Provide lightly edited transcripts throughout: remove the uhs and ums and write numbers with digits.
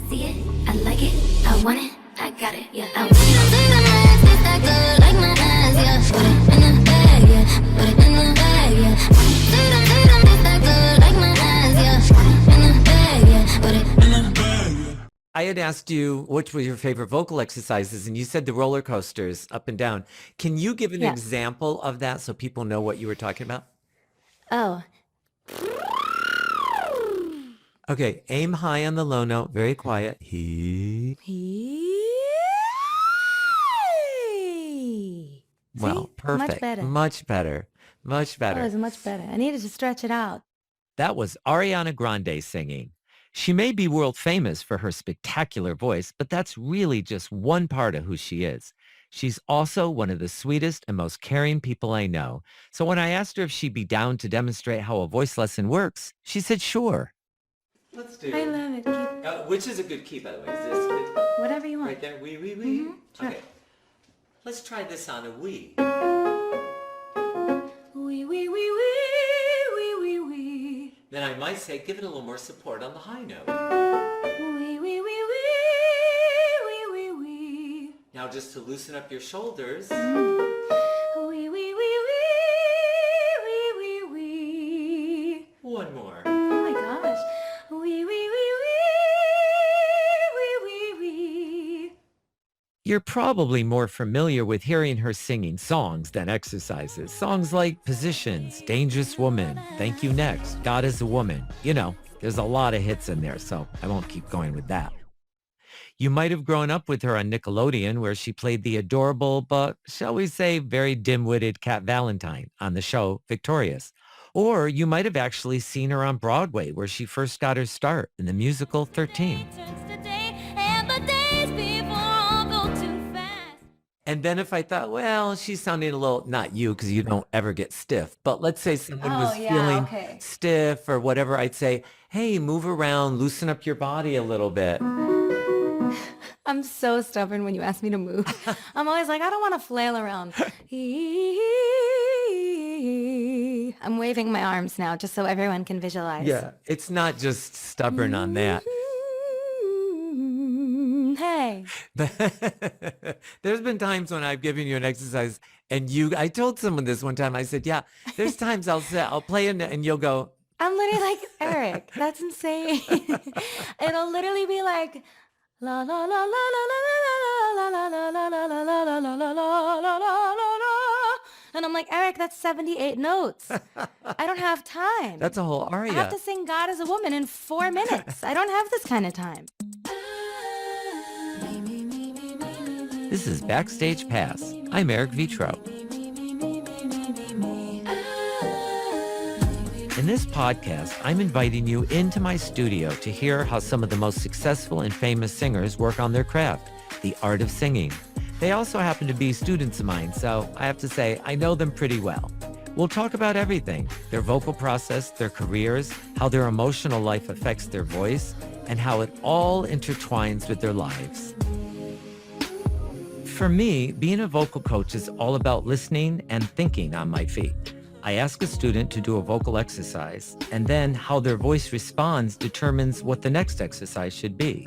See it, I like it, I want it, I got it, yeah, I want it. See the legs, taste that good, like my ass, yeah. Put it in the bag, yeah. Put it in the bag, yeah. See them, taste that good, like my ass, yeah. Put it in the bag, yeah. Put it in the bag, yeah. I had asked you which were your favorite vocal exercises, and you said the roller coasters up and down. Can you give an example of that so people know what you were talking about? Oh. Okay, aim high on the low note, very quiet. Well, perfect. Much better. Much better. Much better. Oh, it's much better. I needed to stretch it out. That was Ariana Grande singing. She may be world famous for her spectacular voice, but that's really just one part of who she is. She's also one of the sweetest and most caring people I know. So when I asked her if she'd be down to demonstrate how a voice lesson works, she said, sure. Let's do I love it. which is a good key, by the way. Is this good? Whatever you want. Right there? Wee. Sure. Okay. Let's try this on a wee. Wee. Then I might say, give it a little more support on the high note. Wee. Now just to loosen up your shoulders. Wee. One more. Oh my gosh. Wee. You're probably more familiar with hearing her singing songs than exercises. Songs like Positions, Dangerous Woman, Thank You Next, God is a Woman. You know, there's a lot of hits in there, so I won't keep going with that. You might have grown up with her on Nickelodeon, where she played the adorable, but shall we say, very dim-witted Cat Valentine on the show Victorious. Or you might have actually seen her on Broadway, where she first got her start in the musical 13. And then if I thought, well, she's sounding a little, not you, because you don't ever get stiff, but let's say someone was feeling stiff or whatever, I'd say, hey, move around, loosen up your body a little bit. I'm so stubborn when you ask me to move. I'm always like, I don't want to flail around. I'm waving my arms now just so everyone can visualize. Yeah, it's not just stubborn on that. Hey. There's been times when I've given you an exercise and I told someone this one time, I said, yeah, there's times I'll play and you'll go. I'm literally like, Eric, that's insane. It'll literally be like, la la la la la la la la la la la la la la la la la la la. And I'm like, Eric, that's 78 notes. I don't have time. That's a whole aria. I have to sing God is a Woman in 4 minutes. I don't have this kind of time. This is Backstage Pass. I'm Eric Vetro. In this podcast, I'm inviting you into my studio to hear how some of the most successful and famous singers work on their craft, the art of singing. They also happen to be students of mine, so I have to say I know them pretty well. We'll talk about everything, their vocal process, their careers, how their emotional life affects their voice, and how it all intertwines with their lives. For me, being a vocal coach is all about listening and thinking on my feet. I ask a student to do a vocal exercise, and then how their voice responds determines what the next exercise should be.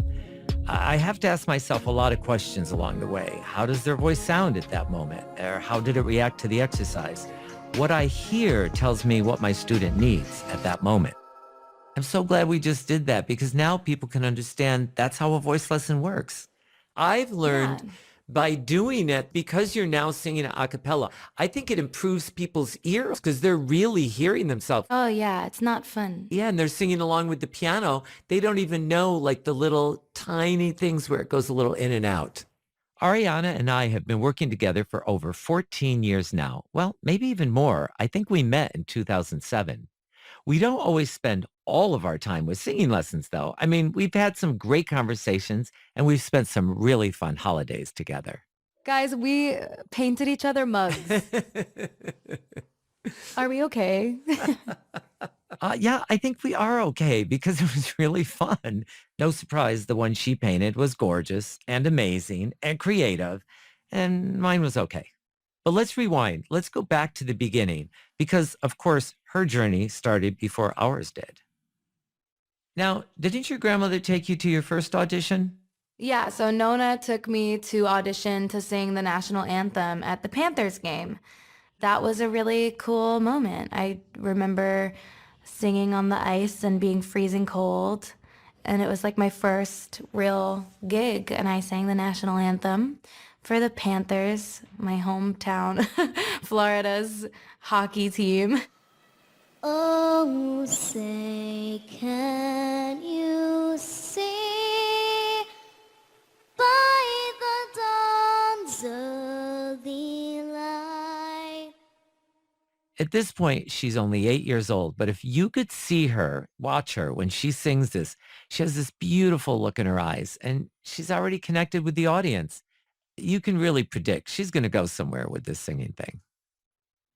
I have to ask myself a lot of questions along the way. How does their voice sound at that moment? Or how did it react to the exercise? What I hear tells me what my student needs at that moment. I'm so glad we just did that because now people can understand that's how a voice lesson works. I've learned by doing it, because you're now singing a cappella, I think it improves people's ears because they're really hearing themselves. Oh, yeah, it's not fun. Yeah, and they're singing along with the piano. They don't even know like the little tiny things where it goes a little in and out. Ariana and I have been working together for over 14 years now. Well, maybe even more. I think we met in 2007. We don't always spend all of our time with singing lessons, though. I mean, we've had some great conversations and we've spent some really fun holidays together. Guys, we painted each other mugs. Are we okay? Yeah, I think we are okay because it was really fun. No surprise, the one she painted was gorgeous and amazing and creative, and mine was okay. But let's rewind. Let's go back to the beginning because, of course, her journey started before ours did. Now, didn't your grandmother take you to your first audition? Yeah, so Nona took me to audition to sing the national anthem at the Panthers game. That was a really cool moment. I remember singing on the ice and being freezing cold. And it was like my first real gig. And I sang the national anthem for the Panthers, my hometown, Florida's hockey team. Oh, say, can you see by the dawn's early light? At this point, she's only 8 years old, but if you could see her, watch her when she sings this, she has this beautiful look in her eyes and she's already connected with the audience. You can really predict she's going to go somewhere with this singing thing.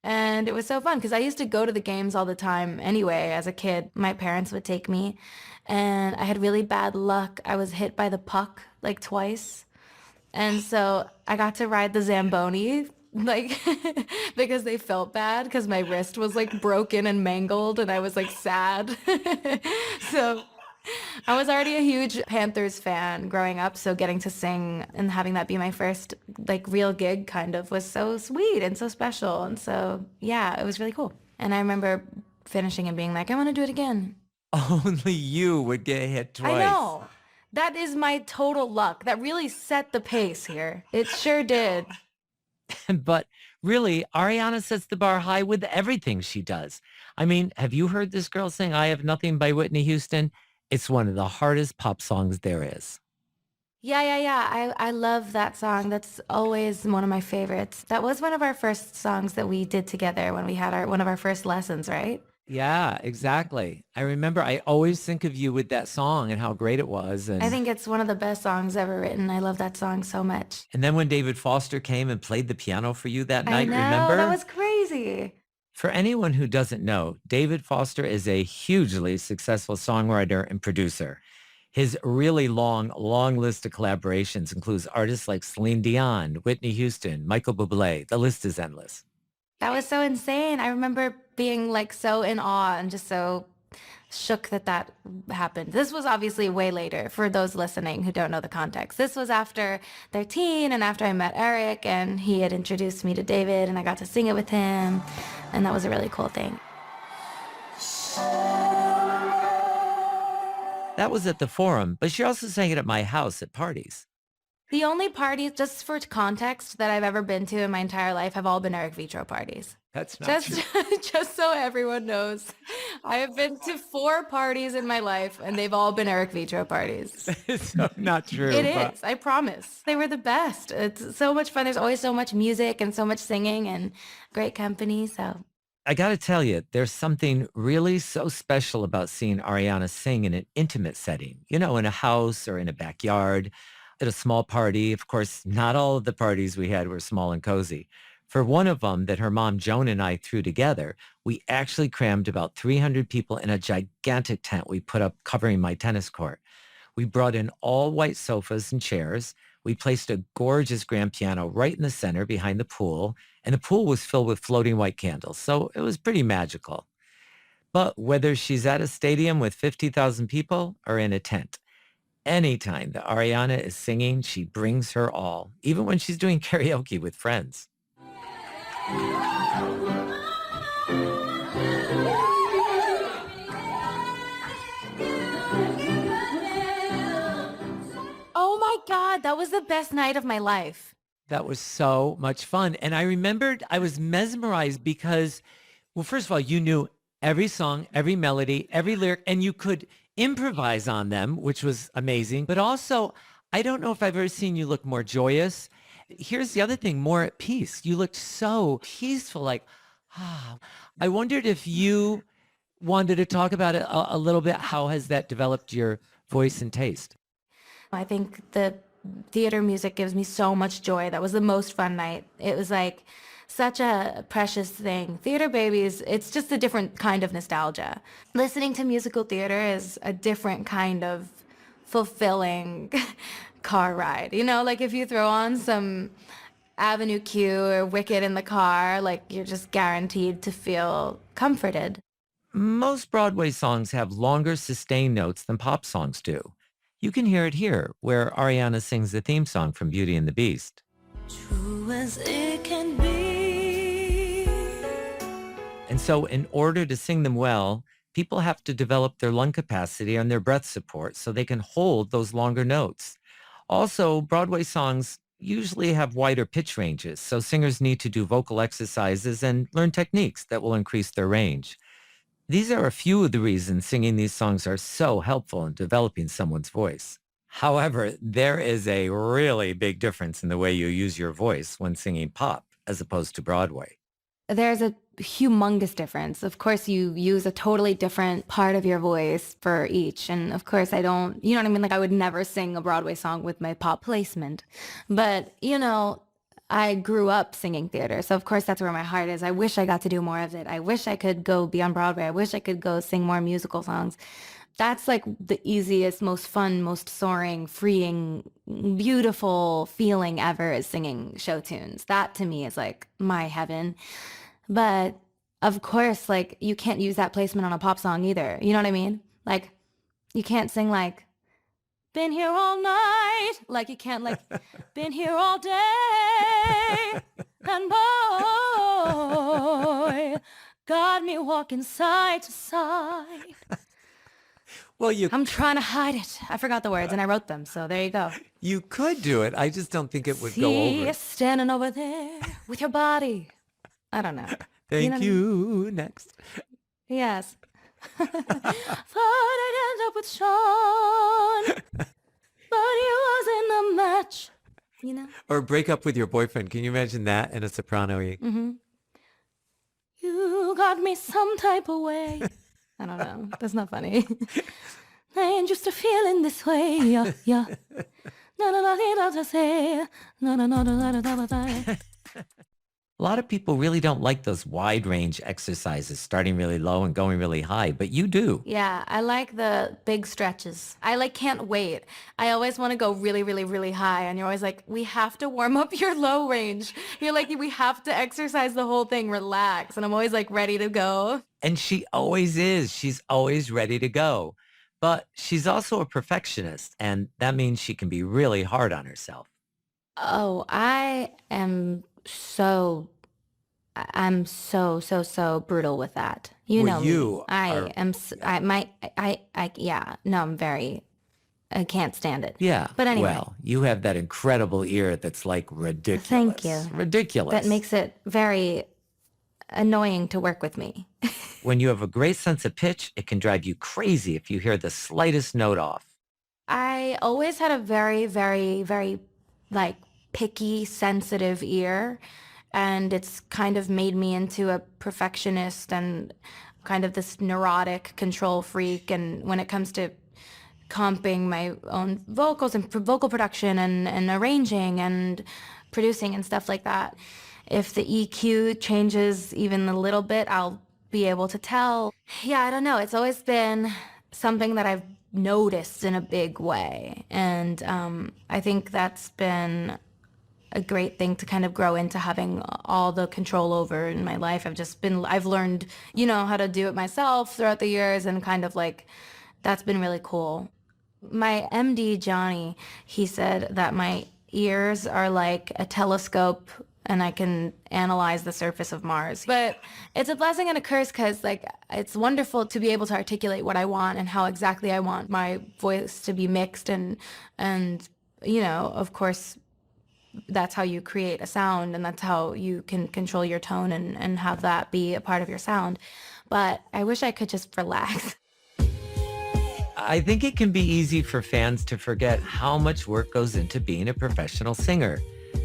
And it was so fun because I used to go to the games all the time anyway. As a kid, my parents would take me, and I had really bad luck. I was hit by the puck like twice. And so I got to ride the Zamboni, like, because they felt bad because my wrist was like broken and mangled and I was like sad. So I was already a huge Panthers fan growing up, so getting to sing and having that be my first like real gig kind of was so sweet and so special. And so, yeah, it was really cool. And I remember finishing and being like, I want to do it again. Only you would get hit twice. I know. That is my total luck. That really set the pace here. It sure did. But really, Ariana sets the bar high with everything she does. I mean, have you heard this girl sing I Have Nothing by Whitney Houston? It's one of the hardest pop songs there is. Yeah. I love that song. That's always one of my favorites. That was one of our first songs that we did together when we had one of our first lessons, right? Yeah, exactly. I remember I always think of you with that song and how great it was. I think it's one of the best songs ever written. I love that song so much. And then when David Foster came and played the piano for you that night, I know, remember? that was crazy. For anyone who doesn't know, David Foster is a hugely successful songwriter and producer. His really long list of collaborations includes artists like Celine Dion, Whitney Houston, Michael Bublé. The list is endless. That was so insane. I remember being like so in awe and just so shook that that happened. This was obviously way later for those listening who don't know the context. This was after 13 and after I met Eric and he had introduced me to David and I got to sing it with him. And that was a really cool thing. That was at the Forum, but she also sang it at my house at parties. The only parties, just for context, that I've ever been to in my entire life have all been Eric Vetro parties. That's not Just, true. just so everyone knows, I have been to 4 parties in my life, and they've all been Eric Vetro parties. It's so not true. It is, I promise. They were the best. It's so much fun. There's always so much music and so much singing and great company, so. I got to tell you, there's something really so special about seeing Ariana sing in an intimate setting, you know, in a house or in a backyard, at a small party. Of course, not all of the parties we had were small and cozy. For one of them that her mom Joan and I threw together, we actually crammed about 300 people in a gigantic tent we put up covering my tennis court. We brought in all white sofas and chairs. We placed a gorgeous grand piano right in the center behind the pool, and the pool was filled with floating white candles, so it was pretty magical. But whether she's at a stadium with 50,000 people or in a tent, anytime that Ariana is singing, she brings her all, even when she's doing karaoke with friends. Oh my God, that was the best night of my life. That was so much fun. And I remembered I was mesmerized because, well, first of all, you knew every song, every melody, every lyric, and you could improvise on them, which was amazing. But also, I don't know if I've ever seen you look more joyous. Here's the other thing, more at peace. You looked so peaceful, like, ah. I wondered if you wanted to talk about it a little bit. How has that developed your voice and taste? I think the theater music gives me so much joy. That was the most fun night. It was like such a precious thing. Theater babies, it's just a different kind of nostalgia. Listening to musical theater is a different kind of fulfilling car ride. You know, like if you throw on some Avenue Q or Wicked in the car, like you're just guaranteed to feel comforted. Most Broadway songs have longer sustained notes than pop songs do. You can hear it here, where Ariana sings the theme song from Beauty and the Beast. True as it can be. And so in order to sing them well, people have to develop their lung capacity and their breath support so they can hold those longer notes. Also, Broadway songs usually have wider pitch ranges, so singers need to do vocal exercises and learn techniques that will increase their range. These are a few of the reasons singing these songs are so helpful in developing someone's voice. However, there is a really big difference in the way you use your voice when singing pop as opposed to Broadway. There's a humongous difference. Of course, you use a totally different part of your voice for each. And of course, I don't, you know what I mean? Like, I would never sing a Broadway song with my pop placement. But, I grew up singing theater. So, of course, that's where my heart is. I wish I got to do more of it. I wish I could go be on Broadway. I wish I could go sing more musical songs. That's like the easiest, most fun, most soaring, freeing, beautiful feeling ever is singing show tunes. That to me is like my heaven. But of course, like you can't use that placement on a pop song either. You know what I mean? Like you can't sing like been here all night. Like you can't like been here all day. And boy, got me walking side to side. Well, I'm trying to hide it. I forgot the words and I wrote them. So there you go. you could do it. I just don't think it would go See over. you standing over there with your body. I don't know. Thank know what I you. Next. Yes. Thought I'd end up with Sean, but he wasn't a match. Or break up with your boyfriend. Can you imagine that in a soprano-y? You got me some type of way. I don't know. That's not funny. I ain't used to feeling this way. Yeah, yeah. No, no, no, no, no, say. No, no, no, no, no, no, no, no. A lot of people really don't like those wide range exercises, starting really low and going really high, but you do. Yeah, I like the big stretches. I can't wait. I always want to go really, really, really high. And you're always like, we have to warm up your low range. You're like, we have to exercise the whole thing, relax. And I'm always like ready to go. And she always is. She's always ready to go. But she's also a perfectionist, and that means she can be really hard on herself. Oh, I'm so brutal with that. You Well, know you me. I are- am, yeah, no, I can't stand it. Yeah. But anyway. Well, you have that incredible ear that's like ridiculous. Thank you. Ridiculous. That makes it very annoying to work with me. When you have a great sense of pitch, it can drive you crazy if you hear the slightest note off. I always had a very, very, very like picky, sensitive ear. And it's kind of made me into a perfectionist and kind of this neurotic control freak. And when it comes to comping my own vocals and vocal production and arranging and producing and stuff like that, if the EQ changes even a little bit, I'll be able to tell. Yeah, I don't know. It's always been something that I've noticed in a big way. And I think that's been a great thing to kind of grow into having all the control over in my life. I've learned, how to do it myself throughout the years and kind of like, that's been really cool. My MD, Johnny, he said that my ears are like a telescope and I can analyze the surface of Mars. But it's a blessing and a curse because like it's wonderful to be able to articulate what I want and how exactly I want my voice to be mixed and of course, that's how you create a sound and that's how you can control your tone and have that be a part of your sound. But I wish I could just relax. I think it can be easy for fans to forget how much work goes into being a professional singer.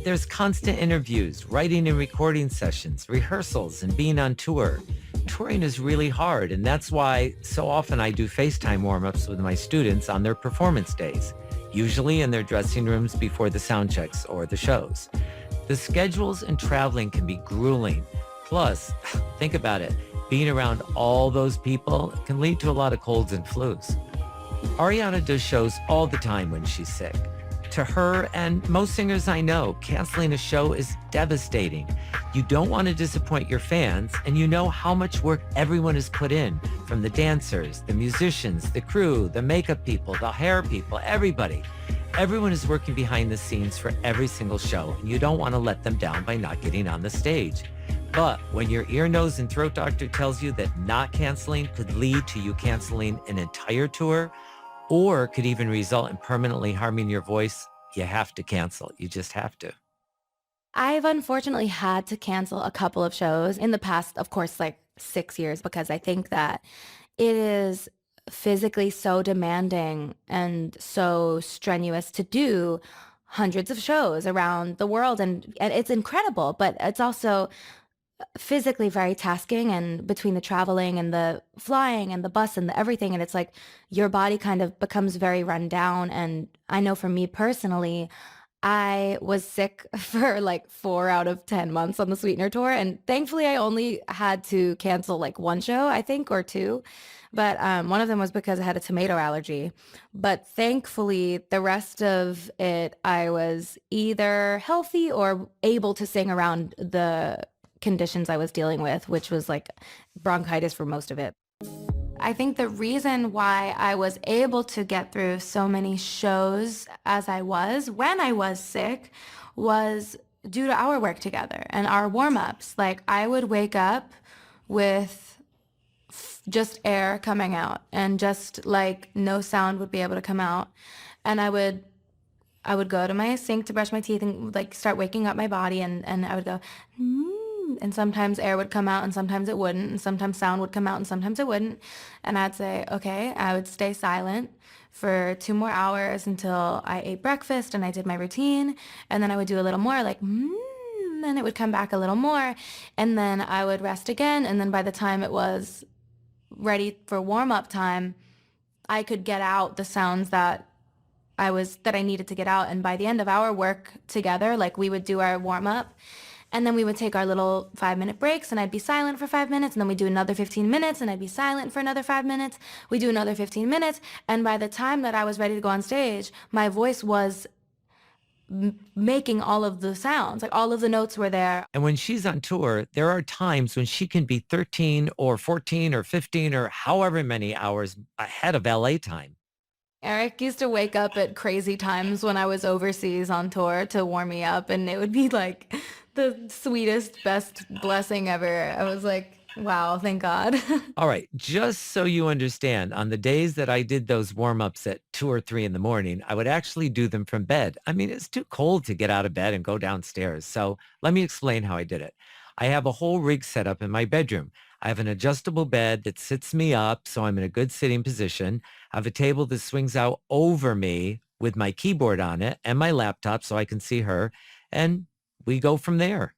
There's constant interviews, writing and recording sessions, rehearsals, and being on tour. Touring is really hard, and that's why so often I do FaceTime warm-ups with my students on their performance days, usually in their dressing rooms before the sound checks or the shows. The schedules and traveling can be grueling. Plus, think about it, being around all those people can lead to a lot of colds and flus. Ariana does shows all the time when she's sick. To her and most singers I know, canceling a show is devastating. You don't want to disappoint your fans, and you know how much work everyone has put in, from the dancers, the musicians, the crew, the makeup people, the hair people, everybody. Everyone is working behind the scenes for every single show, and you don't want to let them down by not getting on the stage. But when your ear, nose, and throat doctor tells you that not canceling could lead to you canceling an entire tour, or could even result in permanently harming your voice, you have to cancel. You just have to. I've unfortunately had to cancel a couple of shows in the past, of course, like 6 years, because I think that it is physically so demanding and so strenuous to do hundreds of shows around the world. And it's incredible, but it's also physically very tasking, and between the traveling and the flying and the bus and the everything, and it's like your body kind of becomes very run down. And I know for me personally, I was sick for like 4 out of 10 months on the Sweetener tour, and thankfully I only had to cancel like one show, I think, or two. But one of them was because I had a tomato allergy. But thankfully, the rest of it, I was either healthy or able to sing around the conditions I was dealing with, which was like bronchitis for most of it. I think the reason why I was able to get through so many shows as I was when I was sick was due to our work together and our warm-ups. Like I would wake up with just air coming out, and just like no sound would be able to come out. And I would go to my sink to brush my teeth and like start waking up my body, and I would go, and sometimes air would come out and sometimes it wouldn't, and sometimes sound would come out and sometimes it wouldn't. And I'd say, okay, I would stay silent for 2 more hours until I ate breakfast and I did my routine. And then I would do a little more like, then it would come back a little more. And then I would rest again. And then by the time it was ready for warm-up time, I could get out the sounds that I needed to get out. And by the end of our work together, like we would do our warm-up, and then we would take our little 5-minute breaks, and I'd be silent for 5 minutes, and then we'd do another 15 minutes, and I'd be silent for another 5 minutes. We do another 15 minutes, and by the time that I was ready to go on stage, my voice was making all of the sounds, like all of the notes were there. And when she's on tour, there are times when she can be 13 or 14 or 15 or however many hours ahead of LA time. Eric used to wake up at crazy times when I was overseas on tour to warm me up, and it would be like the sweetest, best blessing ever. I was like, wow, thank God. All right, just so you understand, on the days that I did those warm-ups at 2 or 3 in the morning, I would actually do them from bed. I mean, it's too cold to get out of bed and go downstairs. So let me explain how I did it. I have a whole rig set up in my bedroom. I have an adjustable bed that sits me up, so I'm in a good sitting position. I have a table that swings out over me with my keyboard on it and my laptop so I can see her. And we go from there.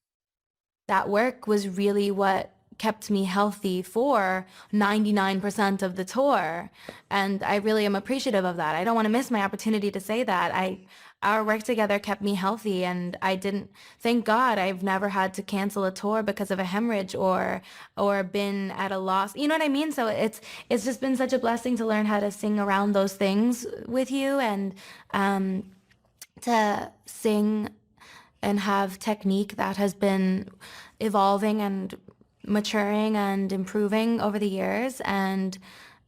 That work was really what kept me healthy for 99% of the tour. And I really am appreciative of that. I don't want to miss my opportunity to say that. Our work together kept me healthy, and I didn't, thank God, I've never had to cancel a tour because of a hemorrhage or been at a loss. You know what I mean? So it's just been such a blessing to learn how to sing around those things with you, and to sing and have technique that has been evolving and maturing and improving over the years, and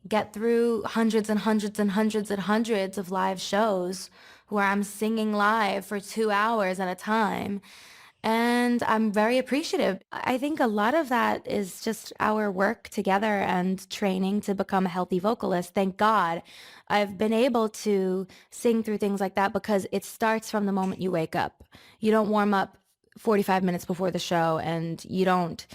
get through hundreds and hundreds and hundreds and hundreds of live shows where I'm singing live for 2 hours at a time. And I'm very appreciative. I think a lot of that is just our work together and training to become a healthy vocalist. Thank God I've been able to sing through things like that, because it starts from the moment you wake up. You don't warm up 45 minutes before the show, and you don't,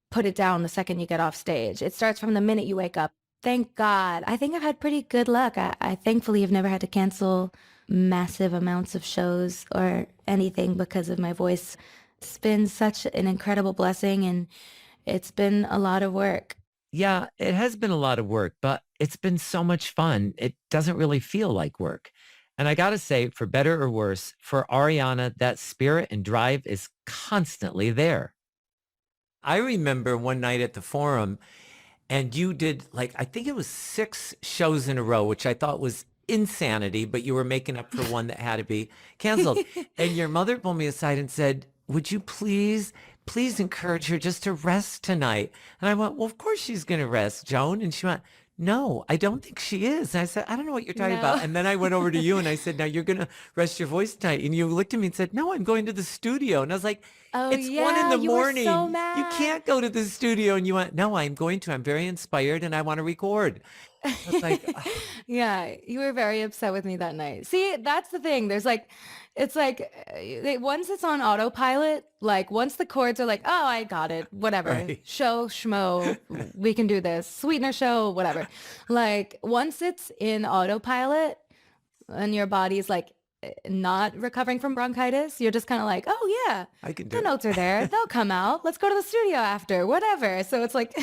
put it down the second you get off stage. It starts from the minute you wake up. Thank God. I think I've had pretty good luck. I thankfully have never had to cancel massive amounts of shows or anything because of my voice. It's been such an incredible blessing, and it's been a lot of work. Yeah, it has been a lot of work, but it's been so much fun. It doesn't really feel like work. And I got to say, for better or worse, for Ariana, that spirit and drive is constantly there. I remember one night at the Forum, and you did like, I think it was 6 shows in a row, which I thought was insanity, but you were making up for one that had to be canceled. And your mother pulled me aside and said, would you please encourage her just to rest tonight? And I went, well, of course she's going to rest, Joan. And she went, no, I don't think she is. And I said, I don't know what you're talking about. No. And then I went over to you and I said, now you're going to rest your voice tonight. And you looked at me and said, no, I'm going to the studio. And I was like, Oh it's 1 in yeah, the you were morning. so You mad. can't go to the studio. And you went, no, I'm going to. I'm very inspired and I want to record. I was like, Yeah, you were very upset with me that night. See, that's the thing. There's like, it's like once it's on autopilot, like once the chords are like, oh, I got it, whatever, right. show, schmo, we can do this, sweetener show, whatever. Like once it's in autopilot and your body's like not recovering from bronchitis, you're just kind of like, oh yeah, I can do the it. notes are there. They'll come out. Let's go to the studio after, whatever. So it's like,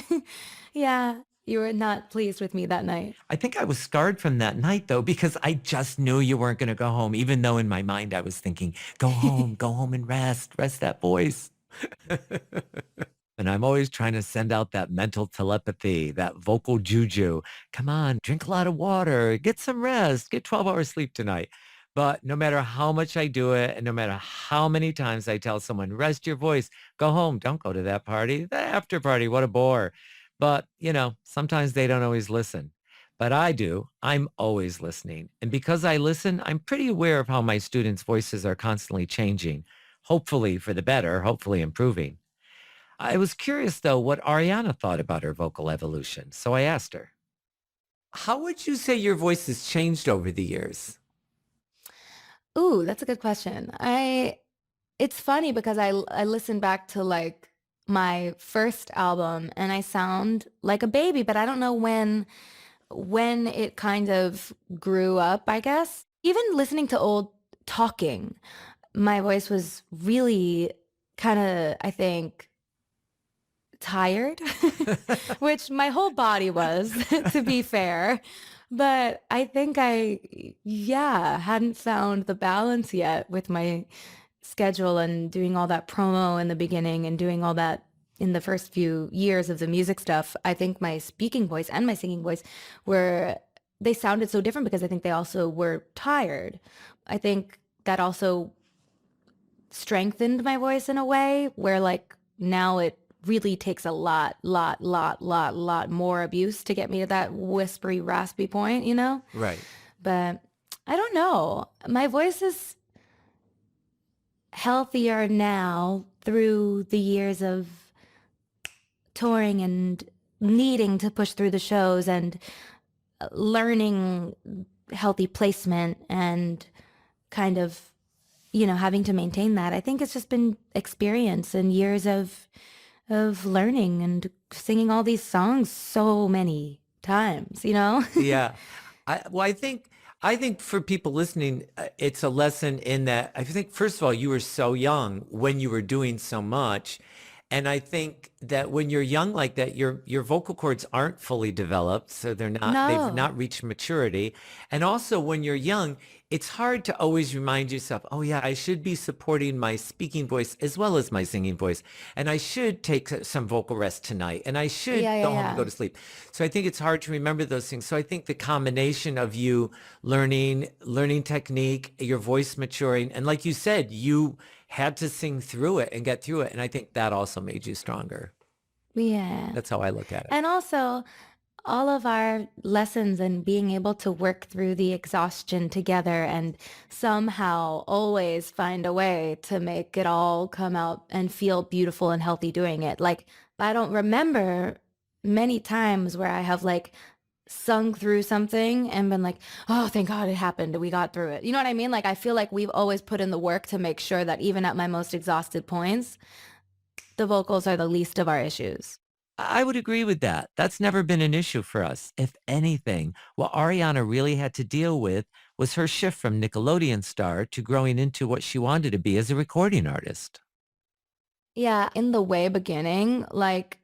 yeah, you were not pleased with me that night. I think I was scarred from that night though, because I just knew you weren't going to go home, even though in my mind I was thinking, go home and rest that voice. And I'm always trying to send out that mental telepathy, that vocal juju. Come on, drink a lot of water, get some rest, get 12 hours sleep tonight. But no matter how much I do it, and no matter how many times I tell someone, rest your voice, go home, don't go to that party, the after party, what a bore. But, sometimes they don't always listen. But I do. I'm always listening. And because I listen, I'm pretty aware of how my students' voices are constantly changing, hopefully for the better, hopefully improving. I was curious, though, what Ariana thought about her vocal evolution. So I asked her, how would you say your voice has changed over the years? Ooh, that's a good question. It's funny because I listen back to like my first album and I sound like a baby, but I don't know when it kind of grew up, I guess. Even listening to old talking, my voice was really kind of, I think, tired, which my whole body was, to be fair. But I think yeah, hadn't found the balance yet with my schedule and doing all that promo in the beginning and doing all that in the first few years of the music stuff. I think my speaking voice and my singing voice they sounded so different because I think they also were tired. I think that also strengthened my voice in a way where like now it really takes a lot more abuse to get me to that whispery, raspy point, you know? Right. But I don't know. My voice is healthier now through the years of touring and needing to push through the shows and learning healthy placement and kind of, having to maintain that. I think it's just been experience and years of learning and singing all these songs so many times, you know? Yeah. I think for people listening, it's a lesson in that I think, first of all, you were so young when you were doing so much. And I think that when you're young like that, your vocal cords aren't fully developed, so they've No. not reached maturity. And also when you're young, it's hard to always remind yourself, oh yeah, I should be supporting my speaking voice as well as my singing voice. And I should take some vocal rest tonight. And I should Yeah, yeah, go home and yeah. go to sleep. So I think it's hard to remember those things. So I think the combination of you learning technique, your voice maturing, and like you said, you had to sing through it and get through it. And I think that also made you stronger. Yeah. That's how I look at it. And also, all of our lessons and being able to work through the exhaustion together and somehow always find a way to make it all come out and feel beautiful and healthy doing it. Like, I don't remember many times where I have like sung through something and been like, oh, thank God it happened. We got through it. You know what I mean? Like, I feel like we've always put in the work to make sure that even at my most exhausted points, the vocals are the least of our issues. I would agree with that. That's never been an issue for us. If anything, what Ariana really had to deal with was her shift from Nickelodeon star to growing into what she wanted to be as a recording artist. Yeah, in the way beginning, like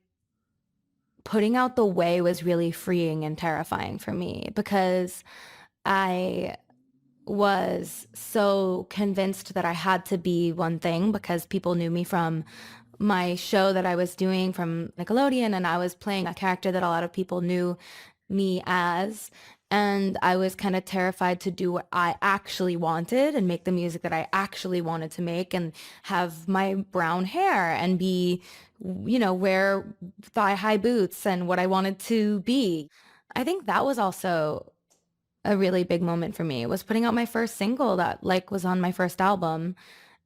putting out the way was really freeing and terrifying for me because I was so convinced that I had to be one thing because people knew me from my show that I was doing from Nickelodeon and I was playing a character that a lot of people knew me as. And I was kind of terrified to do what I actually wanted and make the music that I actually wanted to make and have my brown hair and be, wear thigh-high boots and what I wanted to be. I think that was also a really big moment for me, was putting out my first single that like was on my first album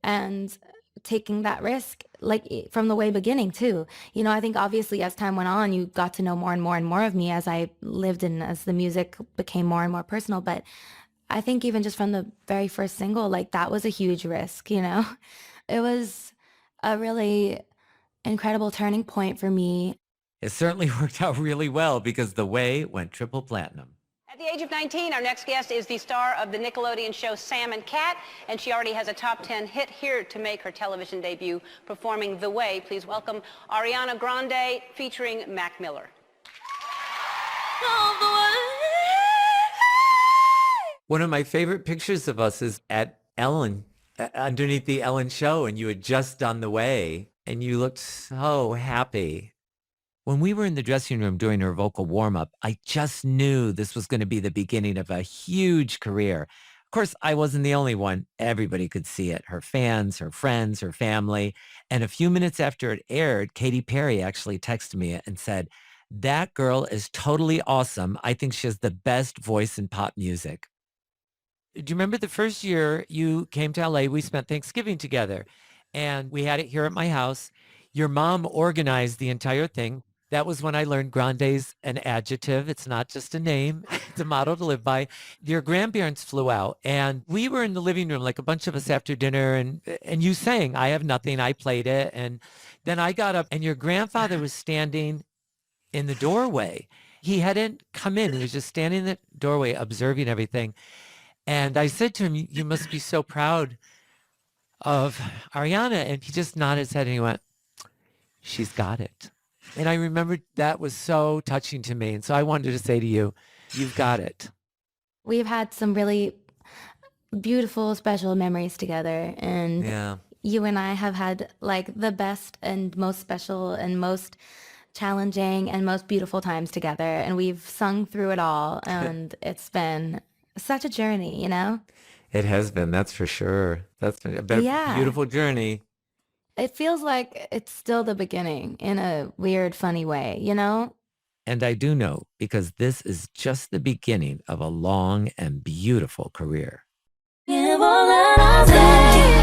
and taking that risk like from the way beginning too. I think obviously as time went on, you got to know more and more and more of me as I lived and as the music became more and more personal. But I think even just from the very first single, like that was a huge risk. It was a really incredible turning point for me. It certainly worked out really well because The Way went triple platinum. At the age of 19, our next guest is the star of the Nickelodeon show Sam and Cat, and she already has a top 10 hit here to make her television debut, performing The Way. Please welcome Ariana Grande featuring Mac Miller. One of my favorite pictures of us is at Ellen, underneath the Ellen show, and you had just done The Way, and you looked so happy. When we were in the dressing room doing her vocal warm-up, I just knew this was going to be the beginning of a huge career. Of course, I wasn't the only one. Everybody could see it. Her fans, her friends, her family. And a few minutes after it aired, Katy Perry actually texted me and said, "That girl is totally awesome. I think she has the best voice in pop music." Do you remember the first year you came to LA? We spent Thanksgiving together and we had it here at my house. Your mom organized the entire thing. That was when I learned Grande's an adjective. It's not just a name. It's a motto to live by. Your grandparents flew out and we were in the living room, like a bunch of us after dinner, and you sang I Have Nothing. I played it. And then I got up and your grandfather was standing in the doorway. He hadn't come in. He was just standing in the doorway observing everything. And I said to him, "You must be so proud of Ariana." And he just nodded his head and he went, "She's got it." And I remembered that was so touching to me. And so I wanted to say to you, you've got it. We've had some really beautiful, special memories together. And Yeah. you and I have had like the best and most special and most challenging and most beautiful times together. And we've sung through it all. And it's been such a journey. It has been, that's for sure. That's been a Yeah. beautiful journey. It feels like it's still the beginning in a weird, funny way? And I do know because this is just the beginning of a long and beautiful career. Give all that I'll take.